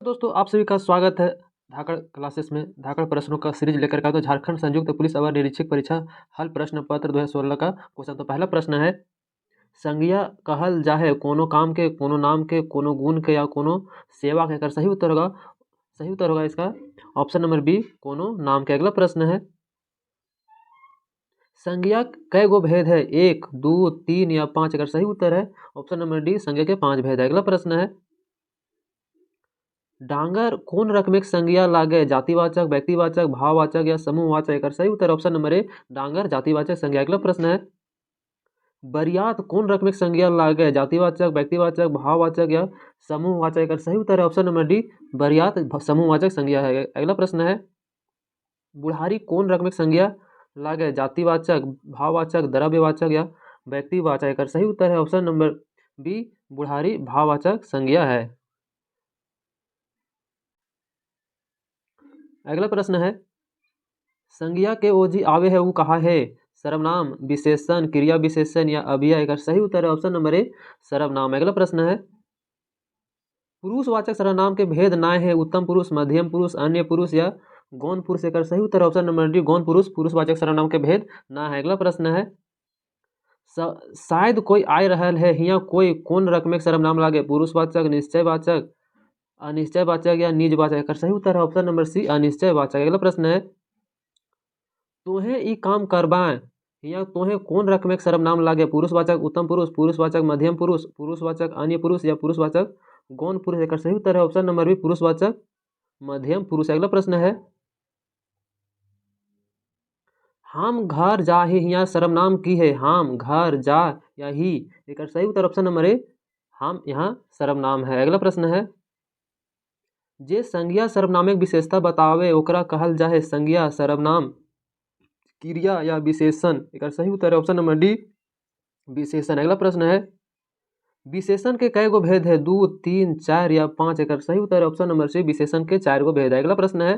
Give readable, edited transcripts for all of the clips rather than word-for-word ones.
दोस्तों आप सभी का स्वागत है धाकड़ क्लासेस में। धाकड़ प्रश्नों का सीरीज लेकर का तो झारखंड संयुक्त पुलिस अवर निरीक्षक परीक्षा हल प्रश्न पत्र 2016 का क्वेश्चन। तो पहला प्रश्न है, संज्ञा कहल जाहे कोनो काम के, कोनो नाम के, कोनो गुण के या कोनो सेवा के। सही उत्तर होगा इसका ऑप्शन नंबर बी, कोनो नाम के। अगला प्रश्न है, संज्ञा कई गो भेद है, 1, 2, 3 या 5। अगर सही उत्तर है ऑप्शन नंबर डी, संज्ञा के 5 भेद है। अगला प्रश्न है, डांगर कौन रकमेक संज्ञा लागे, जातिवाचक, व्यक्तिवाचक, भाववाचक या समूहवाचक। एक सही उत्तर ऑप्शन नंबर ए, डांगर जातिवाचक संज्ञा। अगला प्रश्न है, बरियात कौन रकमेक संज्ञा लागे, जातिवाचक, व्यक्तिवाचक, भाववाचक या समूहवाचक। एक सही उत्तर है ऑप्शन नंबर डी, बरियात समूहवाचक संज्ञा है। अगला प्रश्न है, बुढ़ारी कौन रकमेक संज्ञा लागे, जातिवाचक, भाववाचक, द्रव्यवाचक या व्यक्तिवाचक। एक सही उत्तर है ऑप्शन नंबर बी, बुढ़ारी भाववाचक संज्ञा है। अगला प्रश्न है, संज्ञा के ओजी आवे है वो कहा है, सर्वनाम, विशेषण, क्रिया विशेषण या अव्यय। एक सही उत्तर है ऑप्शन नंबर ए, सर्वनाम। अगला प्रश्न है, पुरुषवाचक सर्वनाम के भेद ना है, उत्तम पुरुष, मध्यम पुरुष, अन्य पुरुष या गौण पुरुष। एक सही उत्तर ऑप्शन नंबर डी, गौण पुरुष। पुरुषवाचक सर्वनाम के भेद ना है। अगला प्रश्न है, शायद कोई आय रहल है, हिया कोई कौन रकमेक सर्वनाम लागे, पुरुषवाचक, निश्चयवाचक, अनिश्चयवाचक या निजवाचक। एक सही उत्तर है ऑप्शन नंबर सी, अनिश्चयवाचक। अगला प्रश्न है, तोहे ई काम करबाएं, या तोहे कौन रकमेक सर्वनाम लागे, पुरुषवाचक, उत्तम पुरुष, पुरुषवाचक, मध्यम पुरुष, पुरुषवाचक, अन्य पुरुष या पुरुषवाचक गौण पुरुष। एक सही उत्तर है ऑप्शन नंबर बी, पुरुषवाचक मध्यम पुरुष। अगला प्रश्न है, हम घर जा ही, यहाँ सर्वनाम की है, हम घर जा या ही। एक सही उत्तर ऑप्शन नंबर ए, हम यहाँ सर्वनाम है। अगला प्रश्न है, जे संज्ञा सर्वनामिक विशेषता बतावे ओकरा कहल जाहे संज्ञा, सर्वनाम, क्रिया या विशेषण। एक सही उत्तर है ऑप्शन नंबर डी, विशेषण। अगला प्रश्न है, विशेषण के कई गो भेद है, 2, 3, 4 या 5। एक सही उत्तर है ऑप्शन नंबर सी, विशेषण के 4 गो भेद है। अगला प्रश्न है,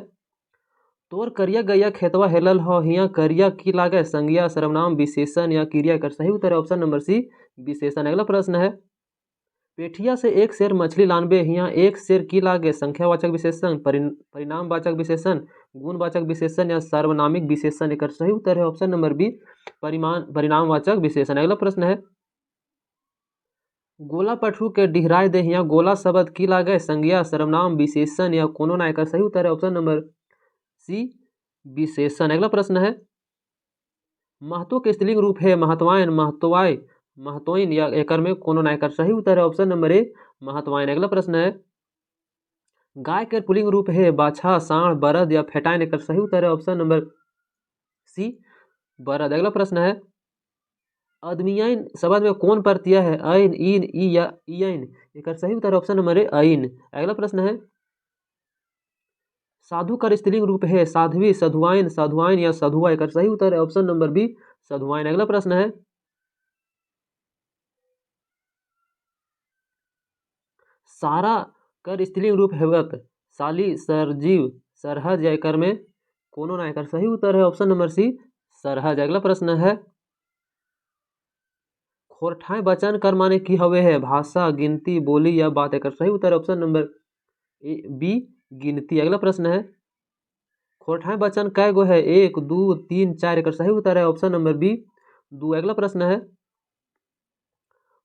तोर करिया गैया खेतवा हेलल हो, हिया करिया की लागे, संज्ञा, सर्वनाम, विशेषण या क्रिया। कर सही उत्तर है ऑप्शन नंबर सी, विशेषण। अगला प्रश्न है, पेठिया से एक शेर मछली लानबे, हिया एक शेर की लागे, संख्यावाचक विशेषण, परिणामवाचक विशेषण, गुणवाचक विशेषण या सार्वनामिक विशेषण। एक सही उत्तर है ऑप्शन नंबर बी, परिणामवाचक विशेषण। अगला प्रश्न है, गोला पठरू के डिहराय दे, हिया गोला शब्द की लागे, संज्ञा, सर्वनाम, विशेषण या कोनो ना। एक सही उत्तर है ऑप्शन नंबर सी, विशेषण। अगला प्रश्न है, महतो के स्त्रीलिंग रूप है, महत्वायन, महत्वाय, महतोइन या एकर में कोनो ना। एकर सही उत्तर है ऑप्शन नंबर ए, महत्वायन। अगला प्रश्न है, गाय के पुल्लिंग रूप है, बाछा, सांड, बरद या फेटाइन। एकर सही उत्तर है ऑप्शन नंबर सी, बरद। अगला प्रश्न है, अदमियन शब्द में कौन प्रत्यय है, ऐन, इन, ई या ईन। एकर सही उत्तर ऑप्शन नंबर ए, ऐन। अगला प्रश्न है, साधु का स्त्रीलिंग रूप है, साध्वी, साधुआइन, साधुआइन या साधुआ। एक सही उत्तर है ऑप्शन नंबर बी, साधुआइन। अगला प्रश्न है, सारा कर स्त्रीलिंग रूप हैवत, साली, सरजीव, सरहज या एकर में कोनो ना। एकर सही उत्तर है ऑप्शन नंबर सी, सरहज। अगला प्रश्न है, खोरठाए वचन कर माने की हवे है, भाषा, गिनती, बोली या बात। एकर सही उत्तर है ऑप्शन नंबर बी, गिनती। अगला प्रश्न है, खोरठाए वचन कै गो है, 1, 2, 3, 4। एक सही उत्तर है ऑप्शन नंबर बी, 2। अगला प्रश्न है,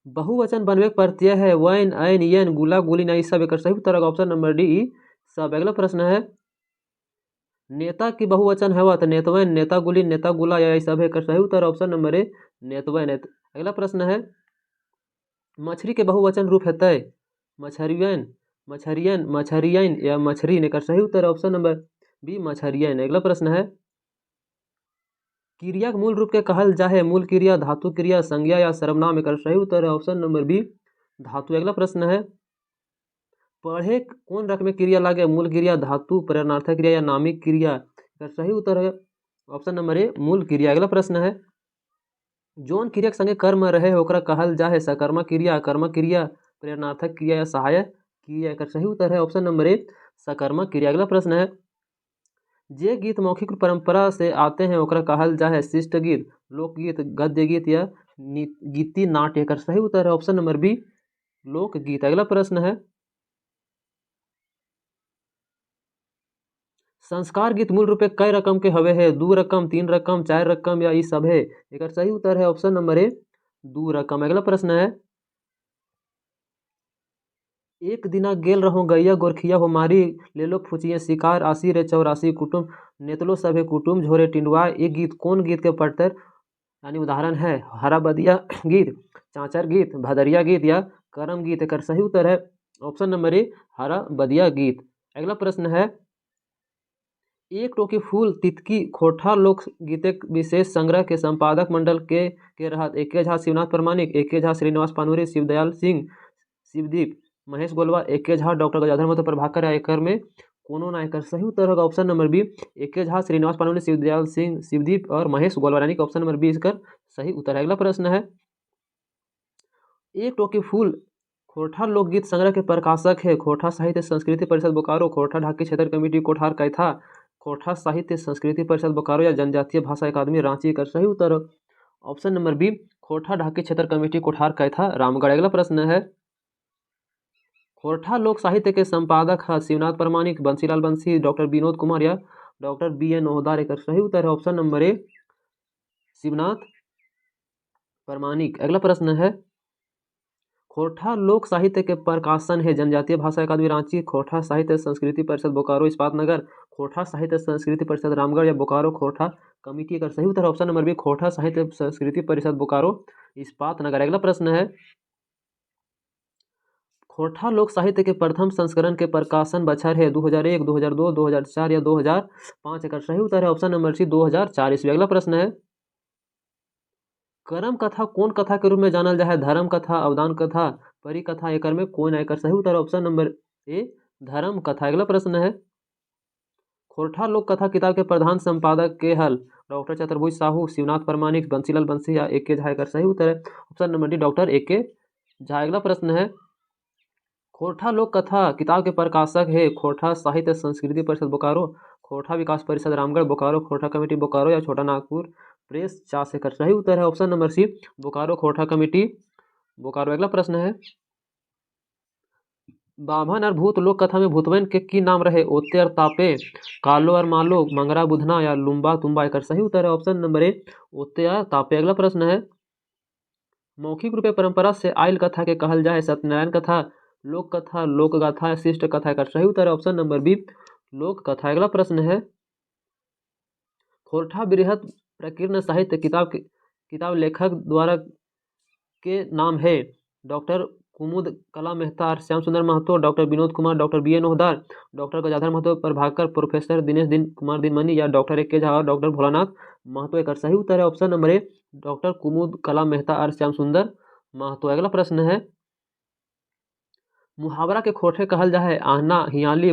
बहुवचन बनवे प्रत्यय है, वैन, ऐन, यन, गुला, गुलिन ई सब। एक सही उत्तर है ऑप्शन नंबर डी, सब। अगला प्रश्न है, नेता की बहुवचन है तो नेतवैन, नेता गुलिन, नेता गुला या ई सब। एक सही उत्तर ऑप्शन नंबर ए, नेतवैन। अगला प्रश्न है, मछली के बहुवचन रूप है तय, मछरियन, मछरियन, मछरियन या मछरीन। एक सही उत्तर ऑप्शन नंबर बी, मछरियन। अगला प्रश्न है, क्रिया के मूल रूप के कहल जाहे, मूल क्रिया, धातु क्रिया, संज्ञा या सर्वनाम। एक सही उत्तर है ऑप्शन नंबर बी, धातु। अगला प्रश्न है, पढ़े कौन रकम में क्रिया लागे, मूल क्रिया, धातु, प्रेरणार्थक क्रिया या नामिक क्रिया। सही उत्तर है ऑप्शन नंबर ए, मूल क्रिया। अगला प्रश्न है, जोन क्रिया के संगे कर्म रहे ओकरा कहल जाहे, सकर्मक क्रिया, कर्मक क्रिया, प्रेरणार्थक क्रिया या सहायक क्रिया। एक सही उत्तर है ऑप्शन नंबर ए, सकर्मक क्रिया। अगला प्रश्न है, जे गीत मौखिक परंपरा से आते हैं ओकरा कहल जाए, शिष्ट गीत, लोकगीत, गद्य गीत या गीति नाट्य। का सही उत्तर है ऑप्शन नंबर बी, लोकगीत। अगला प्रश्न है, संस्कार गीत मूल रूपे कई रकम के हवे है? 2 रकम, 3 रकम, 4 रकम या ई सब है? एकर सही उत्तर है ऑप्शन नंबर ए 2 रकम। अगला प्रश्न है, एक दिना गेल रहूं गैया गोरखिया हो मारी, ले लो फुचिए शिकार आसी रे 84 कुटुम, नेतलो सभे कुटुम झोरे टिंडवा। ये गीत कौन गीत के पढ़तर यानी उदाहरण है? हरा बदिया गीत, चाँचर गीत, भदरिया गीत या करम गीत। एकर सही उत्तर है ऑप्शन नंबर ए हरा बदिया गीत। अगला प्रश्न है, एक टोकी फूल तितकी खोठा लोक गीतक विशेष संग्रह के संपादक मंडल के रहत? एके झा शिवनाथ प्रमाणिक, एके झा श्रीनिवास पानूरी, शिवदयाल सिंह, शिवदीप, महेश गोलवा, एके झा डॉक्टर गजाधर महतो प्रभाकर या एकर में कोनो ना? एकर सही उत्तर होगा ऑप्शन नंबर बी एके झा श्रीनिवास पानूरी, शिवदयाल सिंह, शिवदीप और महेश गोलवा, यानी कि ऑप्शन नंबर बी इसका सही उत्तर है। अगला प्रश्न है, एक टोकी फूल खोरठा लोकगीत संग्रह के प्रकाशक है? खोरठा साहित्य संस्कृति परिषद बोकारो, खोरठा ढाकी क्षेत्र कमेटी कोठार कैथा, खोरठा साहित्य संस्कृति परिषद बोकारो या जनजातीय भाषा अकादमी रांची। का सही उत्तर ऑप्शन नंबर बी खोरठा ढाकी क्षेत्र कमेटी कोठार कैथा रामगढ़। अगला प्रश्न है, खोरठा लोक साहित्य के संपादक है? शिवनाथ प्रमाणिक, बंसीलाल बंसी, डॉक्टर विनोद कुमार या डॉक्टर बी एन ओहदार। एक सही उत्तर है ऑप्शन नंबर ए शिवनाथ प्रमाणिक। अगला प्रश्न है, खोरठा लोक साहित्य के प्रकाशन है? जनजातीय भाषा अकादमी रांची, खोरठा साहित्य संस्कृति परिषद बोकारो इस्पात नगर, खोरठा साहित्य संस्कृति परिषद रामगढ़ या बोकारो खोरठा कमेटी। का सही उत्तर ऑप्शन नंबर बी खोरठा साहित्य संस्कृति परिषद बोकारो इस्पात नगर। अगला प्रश्न है, खोरठा लोक साहित्य के प्रथम संस्करण के प्रकाशन बछर है? 2001, 2002, 2004 या 2005। एक सही उत्तर है ऑप्शन नंबर सी 2004 ईस्वी। अगला प्रश्न है, करम कथा कौन कथा के रूप में जानल जाए? धर्म कथा, अवदान कथा, परी कथा। एकर में कौन है? सही उत्तर ऑप्शन नंबर ए धर्म कथा। अगला प्रश्न है, खोरठा लोक कथा किताब के प्रधान संपादक के हल? डॉक्टर चतुर्भुज साहू, शिवनाथ प्रमाणिक, बंसीलाल बंसी या एके झा। एकर सही उत्तर है ऑप्शन नंबर डी डॉक्टर एके झा। अगला प्रश्न है, खोरठा लोक कथा किताब के प्रकाशक है? खोरठा साहित्य संस्कृति परिषद बोकारो, खोरठा विकास परिषद रामगढ़ बोकारो, खोरठा कमेटी बोकारो या छोटा नागपुर प्रेस 4 से। कर सही उत्तर है option number C Bokaro Khortha committee Bokaro. अगला प्रश्न है, बाभन और भूत लोक कथा में भूतबन के की नाम रहे? ओते और तापे, कालो और मालो, मंगरा बुधना या लुम्बा तुम्बा। एकर सही उत्तर है ऑप्शन नंबर ए ओते और तापे। अगला प्रश्न है, मौखिक रूपे परंपरा से आयल कथा के कहल जाए? सत्यनारायण कथा, लोक कथा, लोक गाथा, शिष्ट कथा। का सही उत्तर है ऑप्शन नंबर बी लोक कथा। अगला प्रश्न है, खोरठा बृहत प्रकीर्ण साहित्य किताब लेखक द्वारा के नाम है? डॉक्टर कुमुद कला Mehta, Shyam Sundar Mahto, doctor Vinod Kumar, doctor B N Ohdar, doctor Gajadhar Mahto Prabhakar, professor Dinesh Kumar Dinmani या डॉक्टर एके झा और डॉक्टर भोलानाथ महतो। एक सही उत्तर है ऑप्शन नंबर ए डॉक्टर कुमुद कला मेहता और श्याम सुंदर महतो। अगला प्रश्न है, मुहावरा के खोटे कहल जाए? आहना, हियाली,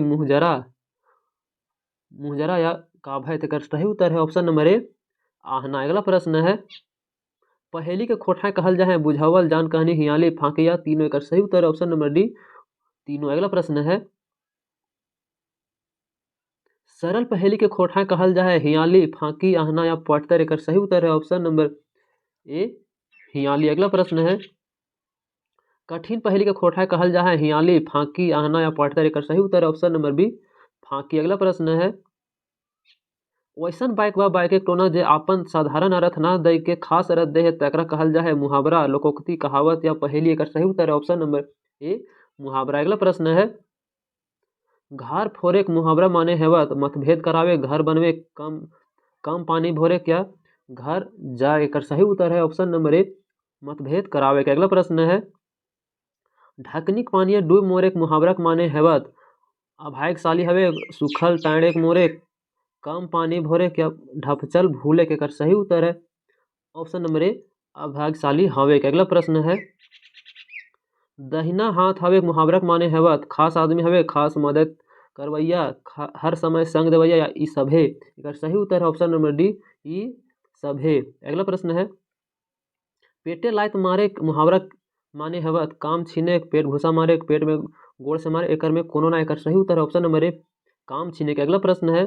मुहजरा या काभय। एकर सही उत्तर है ऑप्शन नंबर ए आहना। अगला प्रश्न है, पहेली के खोटा कहल जाए? बुझावल, जान कहनी, हियाली, फांकी या तीनों। एकर सही उत्तर है ऑप्शन नंबर डी तीनों। अगला प्रश्न है, सरल पहेली के खोटा कहल जाए? हियाली, फांकी, आहना या पटतर। एकर सही उत्तर है ऑप्शन नंबर ए हियाली। अगला प्रश्न है, कठिन पहेली के खोटा कहल जाए? हियाली, फांकी, आहना या पटतर। एकर सही उत्तर है ऑप्शन नंबर बी फांकी। अगला प्रश्न है, वैसन बाइक व बाइक टोना जे आपन साधारण अर्थ ना दे के खास अर्थ दे है तकरा कहल जाए? मुहावरा, लोकोक्ति, कहावत या पहेली। एकर सही उत्तर है ऑप्शन नंबर ए मुहावरा। अगला प्रश्न है, घर फोरे के मुहावरा माने हेवत? मतभेद करावे, घर बनवे, कम पानी भोरे क्या घर जाए। एकर सही उत्तर है ऑप्शन नंबर ए मतभेद करावे के। अगला प्रश्न है, ढकनिक पानी डूब मोरे के मुहावरा के माने हेवत? अभाग्यशाली हवे, सुखल टाँड़े के मोरे, कम पानी भोरे क्या ढपचल भूले के। कर सही उत्तर है ऑप्शन नंबर ए अभाग्यशाली हवे के। अगला प्रश्न है, दहिना हाथ हवे मुहावरा के माने हेवत? खास आदमी हवे, खास मदद करवैया, हर समय संग देवैया या ई सभे। एकर सही उत्तर है ऑप्शन नंबर डी ई सभे। अगला प्रश्न है, पेटे लात मारे मुहावरा माने हेवत? काम छीने, पेट घुसा मारे, पेट में गोड़ से मारे। एकर में कोनो ना। एकर सही उत्तर है ऑप्शन नंबर ए काम छीने के। अगला प्रश्न है,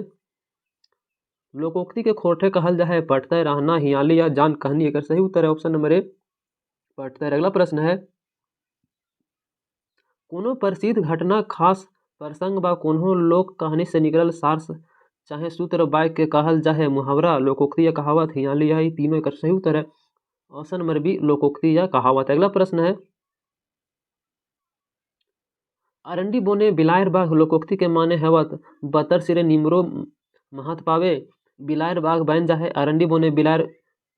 लोकोक्ति के खोटे कहल जाए? पटतर, आहना, हियाली या जान कहनी। एकर सही उत्तर है ऑप्शन नंबर ए पटतर। अगला प्रश्न है, कोनो प्रसिद्ध घटना, खास प्रसंग बा कोनो लोक कहानी से निकलल सार चाहे सूत्र वाक्य के कहल जाहे, मुहावरा, लोकोक्ति या कहावत है। यहाँ लिया है तीनों एक सही उत्तर है। ऑप्शन नंबर बी लोकोक्ति या कहावत। अगला प्रश्न है, अरंडी बोने बिलायर बाग लोकोक्ति के माने हवत, बतर सिरे निमरो महत पावे। बिलायर बाग बन जाहे अरंडी बोने बिलायर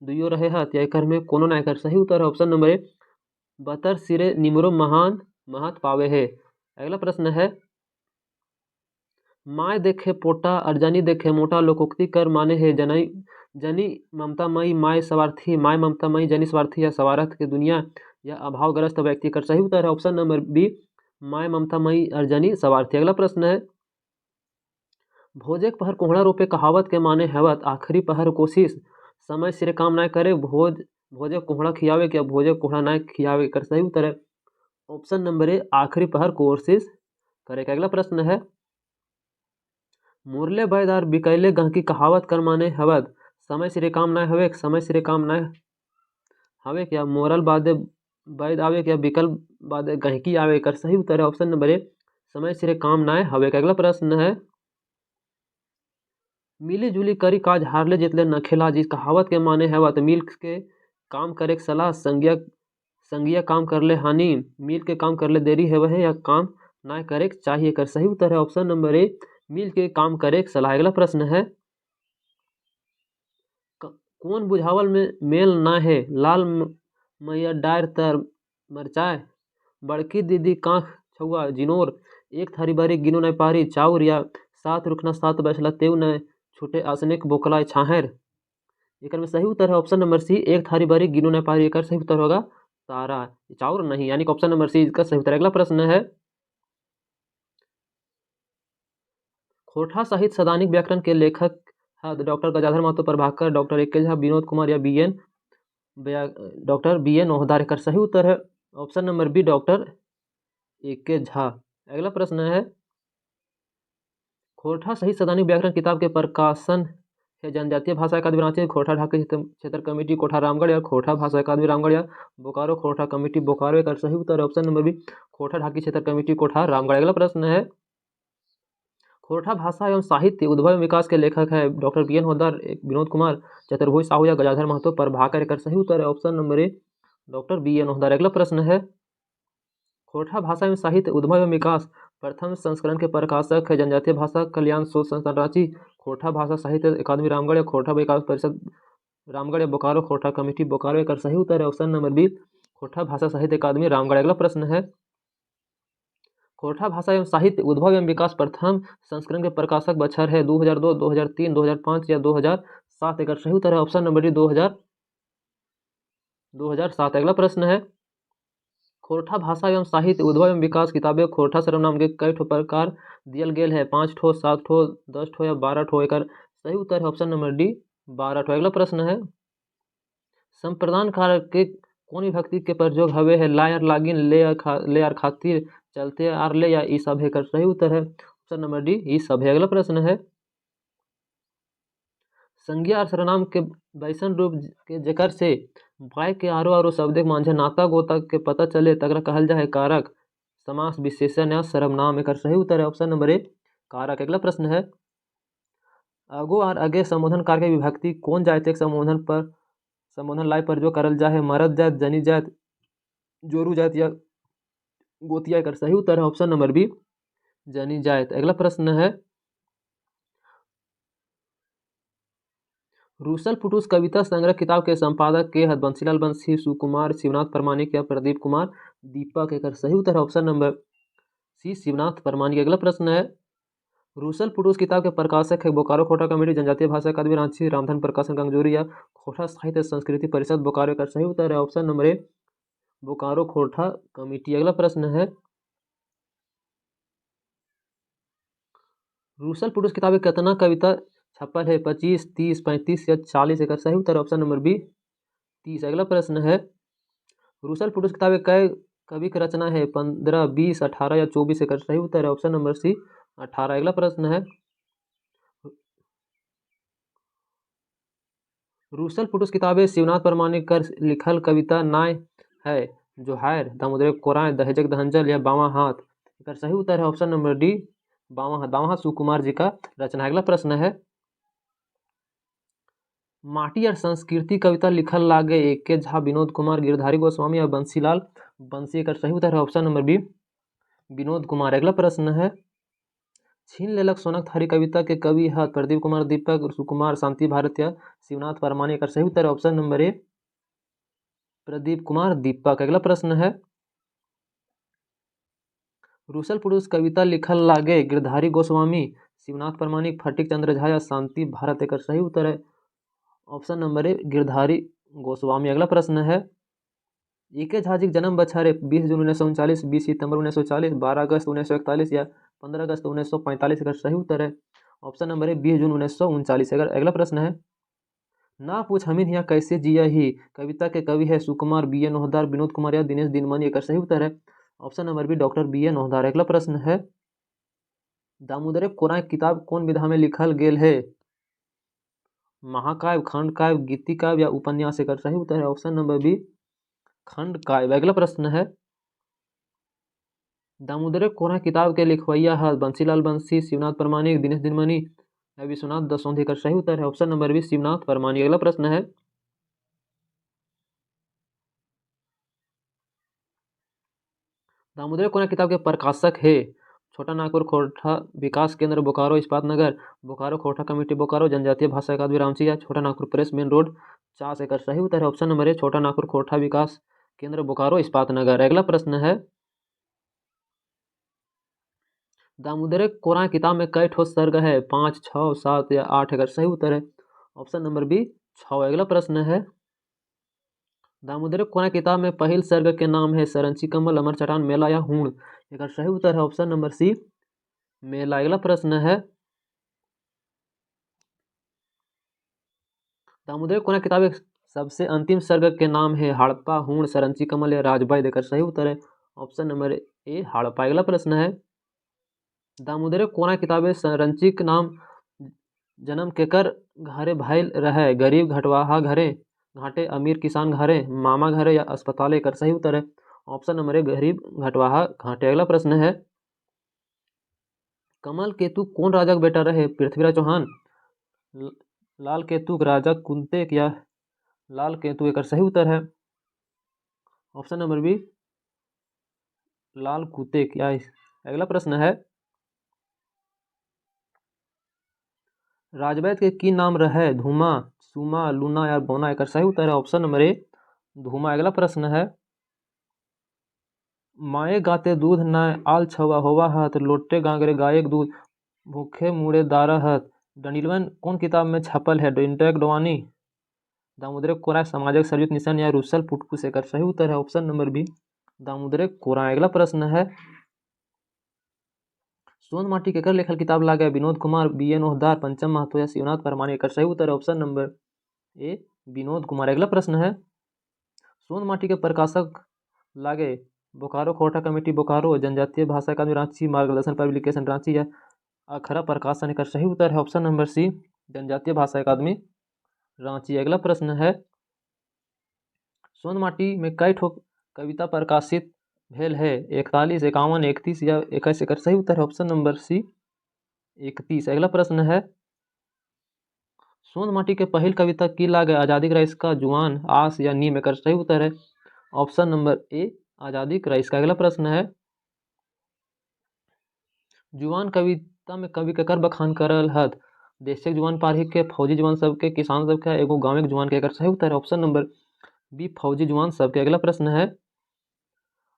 दुइयो रहे हत, या एकर में कोनो ना एकर सही उत्तर है ऑप्शन नंबर ए बतर सिरे निमरो महान महत पावे है। अगला प्रश्न है, माय देखे पोटा और जनी देखे मोटा लोकोक्ति कर माने है जनी जनी ममता मई माय स्वार्थी, माय ममता मई जनी स्वार्थी या स्वार्थ के दुनिया या अभावग्रस्त व्यक्ति कर सही उत्तर है ऑप्शन नंबर बी माय ममता मई और जनी स्वार्थी। अगला प्रश्न है, भोजे के पहर कोहड़ा रोपे कहावत के माने हवत, आखिरी पहर कोशिश, समय सिरे काम ना करे, भोजे कोहड़ा खियावे क्या भोजे कोहड़ा ना खियावे कर सही उत्तर है ऑप्शन नंबर ए आखिरी पहर कोशिश करे। अगला प्रश्न है, मुरले बैदार बिकैले गहकी कहावत कर माने हवत, समय सिरे काम ना हवे, समय सिरे काम ना हवे क्या मोरल बादे बैद आवे क्या बिकल बादे गहकी आवे कर सही उत्तर है ऑप्शन नंबर ए समय सिरे काम ना हवे। अगला प्रश्न है, मिली जुली करी काज हारले जितले न खेला जिस कहावत के माने हवत, मिल के काम करे के सलाह, संगिया काम कर ले हानि, मिल के काम कर ले देरी है वह या काम ना करे चाहिए कर सही उत्तर है ऑप्शन नंबर ए मिल के काम करे सलाह। अगला प्रश्न है, कौन बुझावल में मेल ना है, लाल मैया डायर तर मरचाए, बड़की दीदी कांख छुआ जिनोर, एक थारी बारी गिनो न पारी चाउर, या सात रुखना सात बैसला तेव न छूटे आसनिक बोकलाए छाहेर। एक में सही उत्तर है ऑप्शन नंबर सी एक थारी बारी गिनो न पारी। एक सही उत्तर होगा तारा, चाउर नहीं, यानी कि ऑप्शन नंबर सी इसका सही उत्तर। अगला प्रश्न है, खोरठा साहित्य सदानिक व्याकरण के लेखक doctor Gajadhar Mahto, Prabhakar, doctor AK. Jha, Vinod Kumar या डॉक्टर बी एन ओहदार कर सही उत्तर है option number B doctor AK. Jha. अगला प्रश्न है, खोरठा साहित्य सदानिक व्याकरण किताब के प्रकाशन है जनजातीय भाषा अकादमी रांची, खोरठा ढाका क्षेत्र कमेटी कोठा रामगढ़, या खोरठा भाषा अकादमी रामगढ़, या बोकारो खोरठा कमेटी बोकारो कर सही उत्तर है ऑप्शन नंबर बी खोरठा ढाकी क्षेत्र कमेटी कोठा रामगढ़। अगला प्रश्न है, खोरठा भाषा एवं साहित्य उद्भव एवं विकास के लेखक है doctor B N Hodar, Vinod Kumar, Chaturbhuj Sahu या गजाधर महतो, प्रभाकर कर सही उत्तर है option number A doctor B N Hodar. अगला प्रश्न है, खोरठा भाषा एवं साहित्य उद्भव एवं विकास प्रथम संस्करण के प्रकाशक है जनजातीय भाषा कल्याण शोध संस्थान रांची, खोरठा भाषा साहित्य अकादमी रामगढ़, या खोरठा विकास परिषद रामगढ़, या बोकारो खोरठा कमेटी बोकारो कर सही उत्तर है ऑप्शन नंबर बी खोरठा भाषा साहित्य अकादमी रामगढ़। अगला प्रश्न है, खोरठा भाषा एवं साहित्य उद्भव एवं विकास प्रथम संस्करण के प्रकाशक बछर है 2002, 2003, 2005 या 2007। एक सही उत्तर है ऑप्शन नंबर डी 2007। अगला प्रश्न है, खोरठा भाषा एवं साहित्य उद्भव एवं विकास किताबें खोरठा सर्वनाम के कई ठो प्रकार दियल गेल है, 5 ठो, 7 ठो, 10 ठो या 12 ठो। एक सही उत्तर है ऑप्शन नंबर डी 12 ठो। अगला प्रश्न है, संप्रदान कारक के कौन विभक्ति के प्रयोग हवे है, ला यार लागिन, ले यार खातिर, चलते आर ले, या ई सब है कर सही उत्तर है ऑप्शन नंबर डी ई सब है। अगला प्रश्न है, संज्ञा और सर्वनाम के वैसन रूप के जेकर से वाय के आरो आरो शब्द मांझे नाता गोता के पता चले तकरा कहल जाए कारक, समास, विशेषण या सर्वनाम। एक सही उत्तर है ऑप्शन नंबर ए कारक। अगला प्रश्न है, अगो और अगे संबोधन कार के विभक्ति कौन जाति एक संबोधन लाय पर जो करल जाए, मरद जात, जनी जात, जोरू जात या गोतिया। कर सही उत्तर है ऑप्शन नंबर बी जनी जात। अगला प्रश्न है, रूसल फुटूस कविता संग्रह किताब के संपादक के हद बंसीलाल बंसी, सुकुमार, शिवनाथ परमानिक या प्रदीप कुमार दीपक। एक सही उत्तर है option number C Shivnath Pramanik. अगला प्रश्न है, रूसल फुटूस किताब के प्रकाशक है बोकारो खोटा कमेटी, जनजातीय भाषा अकादमी रांची, रामधन प्रकाशन गंगजोरी, या खोटा साहित्य संस्कृति परिषद बोकारो। का सही उत्तर है ऑप्शन नंबर ए बोकारो खोटा कमेटी। अगला प्रश्न है, रूसल फुटूस किताब में कितना कविता छपल है, 25, 30, 35 या 40। एक सही उत्तर ऑप्शन नंबर बी 30। अगला प्रश्न है, रूसल फुटूस किताब कई कवि की रचना है, 15, 20, 18 या 24। एक सही उत्तर है ऑप्शन नंबर सी 18। अगला प्रश्न है, रूसल फुटूस किताबें शिवनाथ परमानिक कर लिखल कविता नाय है, जो हायर दामोदर कोराय, दहेजक दहंजल या बावा हाथ। एक सही उत्तर है ऑप्शन नंबर डी बामा हाथ सुकुमार जी का रचना। अगला प्रश्न है, माटी और संस्कृति कविता लिखल लागे एके झा, विनोद कुमार, गिरधारी गोस्वामी या बंसीलाल बंसी का सही उत्तर है option number B, Vinod Kumar. अगला प्रश्न है, छीन लेलक सोनक थारी कविता के कवि है प्रदीप कुमार, दीपक, सुकुमार, शांति भारत या शिवनाथ परमानी का सही उत्तर है option number A, Pradeep Kumar, Deepak. अगला प्रश्न है, रुसल पुरुष कविता लिखल लागे गिरधारी गोस्वामी, शिवनाथ परमाणिक, फटिक चंद्र झा या शांति भारत का सही उत्तर है ऑप्शन नंबर ए, गिरधारी गोस्वामी। अगला प्रश्न है, ए.के. झा जी जन्म बछर 20 जून 1939, 20 सितंबर 1940, 12 अगस्त 1941 या 15 अगस्त 1945 का सही उत्तर है ऑप्शन नंबर ए, 20 जून 1939। अगला प्रश्न है, ना पूछ हमीन यहाँ कैसे जिया ही कविता के कवि है सुकुमार, बी ए नौहदार, विनोद कुमार या दिनेश दिनमनी का सही उत्तर है option number B, doctor B A Nauhdar. अगला प्रश्न है, दामोदर कोरां किताब कौन विधा में लिखल गेल है, महाकाव्य, खंड काव्य, गीति काव्य या उपन्यास का सही उत्तर है ऑप्शन नंबर बी, खंड काव्य। अगला प्रश्न है, दामोदर कोरां किताब के लिखवैया है बंसीलाल बंसी, शिवनाथ परमाणिक, दिनेश दिनमनी या विश्वनाथ दसौंधी का सही उत्तर है ऑप्शन नंबर बी, शिवनाथ परमाणिक। अगला प्रश्न है, दामोदर कोरां किताब के प्रकाशक है छोटा नागपुर खोरठा विकास केंद्र बोकारो इस्पात नगर, बोकारो खोरठा कमेटी बोकारो, जनजातीय भाषा अकादमी रांची या Chota Nagpur press main road Chas एकर सही उत्तर है ऑप्शन नंबर ए, छोटा नागपुर खोरठा विकास केंद्र बोकारो इस्पात नगर। अगला प्रश्न है, दामोदर कोरां किताब में कई ठोस सर्ग है 5, 6, 7 या 8 अगर सही उत्तर है ऑप्शन नंबर बी, 6। अगला प्रश्न है, दामोदर कोरां किताब में पहल सर्ग के नाम है सरंची कमल, अमर चटान, मेला या हूण अगर सही उत्तर है ऑप्शन नंबर सी, मेला। अगला प्रश्न है, दामोदर कोरां किताब के सबसे अंतिम सर्ग के नाम है हड़प्पा, हूण, सरंची कमल या राजबाई देकर सही उत्तर है ऑप्शन नंबर ए, हड़प्पा। अगला प्रश्न है, दामोदर कोरां किताबे सरंचिक नाम जन्म केकर घरे भइल रहे, गरीब घटवाहा घरे, घाटे अमीर किसान घरे, मामा घरे या अस्पताल कर सही उत्तर है ऑप्शन नंबर ए, गरीब घटवाहा घाटे। अगला प्रश्न है, कमल केतु कौन राजा का बेटा रहे, पृथ्वीराज चौहान, लाल केतु राजा कुंतेक या लाल केतु एक सही उत्तर है ऑप्शन नंबर बी, लाल कुतेक या। अगला प्रश्न है, राजवैद के की नाम रहे, धूमा, सुमा, लूना या बोना एक सही उत्तर है ऑप्शन नंबर ए, धूमा। अगला प्रश्न है, माए गाते दूध न आल छवा होवा हत, लोटे गांगरे गायक दूध, भूखे मुड़े दारा हत, डंडिलवन कौन किताब में छपल है, इंटेक डवानी, दामोदर कोरां सामाजिक सर्वयुक्त निशान या रुसल पुटकुस एक सही उत्तर है ऑप्शन नंबर बी, दामोदर कोरां। अगला प्रश्न है, सोन माटी केकर लेखल किताब लागे, विनोद कुमार, बी ए नौहदार, पंचम महतो या शिवनाथ परमानी एक सही उत्तर है ऑप्शन नंबर ए, विनोद कुमार। अगला प्रश्न है, सोन माटी के प्रकाशक लागे बोकारो खोरठा कमेटी बोकारो, जनजातीय भाषा अकादमी रांची, मार्गदर्शन पब्लिकेशन रांची या अखरा प्रकाशन का सही उत्तर है ऑप्शन नंबर सी, जनजातीय भाषा अकादमी रांची। अगला प्रश्न है, सोन माटी में कई ठोक कविता प्रकाशित भेल है, 41, 51, 31 या 21 एक सही उत्तर है ऑप्शन नंबर सी, 31। अगला प्रश्न है, सोन माटी के पहल कविता की लागे, आजादी का इसका जुआन, आस या नीम एक सही उत्तर है ऑप्शन नंबर ए, आजादी का इसका। अगला प्रश्न है, जुआन कविता में कवि केकर बखान करल हत, देशक जुआन पारही के, फौजी जुआन सबके, किसान सबके, एगो गाँव के जुआन के एक सही उत्तर है ऑप्शन नंबर बी, फौजी जुआन सबके। अगला प्रश्न है,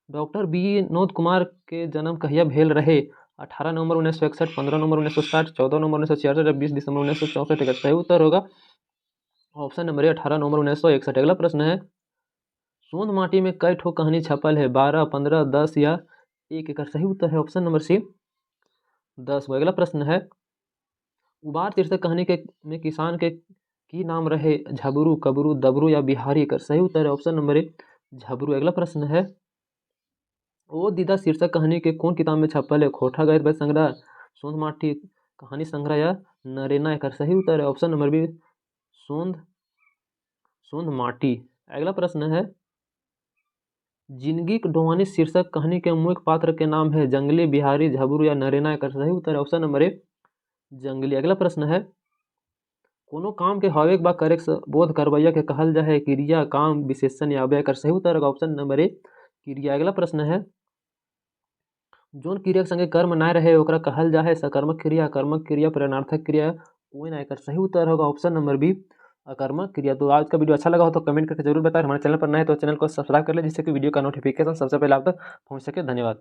डॉक्टर बी विनोद कुमार के जन्म कहिया भेल रहे, 18 नवंबर 1961, 15 नवंबर 1960, 14 नवंबर 1966 या 20 दिसंबर 1964 का सही उत्तर होगा ऑप्शन नंबर ए, 18 नवंबर 1961। अगला प्रश्न है, सोंध माटी में कई ठो कहानी छपल है, 12, 15, 10 या एक एक सही उत्तर है ऑप्शन नंबर सी, 10। अगला प्रश्न है, उबार शीर्षक कहानी के में किसान के की नाम रहे, झबरू, कबरू, दबरू या बिहारी का सही उत्तर है ऑप्शन नंबर ए, झबरू। अगला प्रश्न है, ओ दीदा शीर्षक कहानी के कौन किताब में छपल है, खोटा गैर वैध संग्रह, सोंध माटी कहानी संग्रह या नरेना एक सही उत्तर है ऑप्शन नंबर बी, सोंध सोंध माटी। अगला प्रश्न है, जिंदगी की ढोवानी शीर्षक कहानी के मुख्य पात्र के नाम है जंगली, बिहारी, झबरू या नरेना। एकर सही उत्तर ऑप्शन नंबर ए जंगली। अगला प्रश्न है कोनो काम के हवे के बाद करे के बोध करवैया के कहल जा है क्रिया, काम, विशेषण या अव्यय। एकर सही उत्तर होगा ऑप्शन नंबर ए क्रिया। अगला प्रश्न है जोन क्रिया के संगे कर्म ना रहे ओकरा कहल जा है सकर्मक क्रिया, कर्मक क्रिया, प्रेरणार्थक क्रिया। कोई ना। एकर सही उत्तर होगा ऑप्शन नंबर बी अकर्मक क्रिया। तो आज का वीडियो अच्छा लगा हो तो कमेंट करके जरूर बताएं। हमारे चैनल पर नए तो चैनल को सब्सक्राइब कर ले जिससे कि वीडियो का नोटिफिकेशन सबसे पहले आप तक पहुंच सके। धन्यवाद।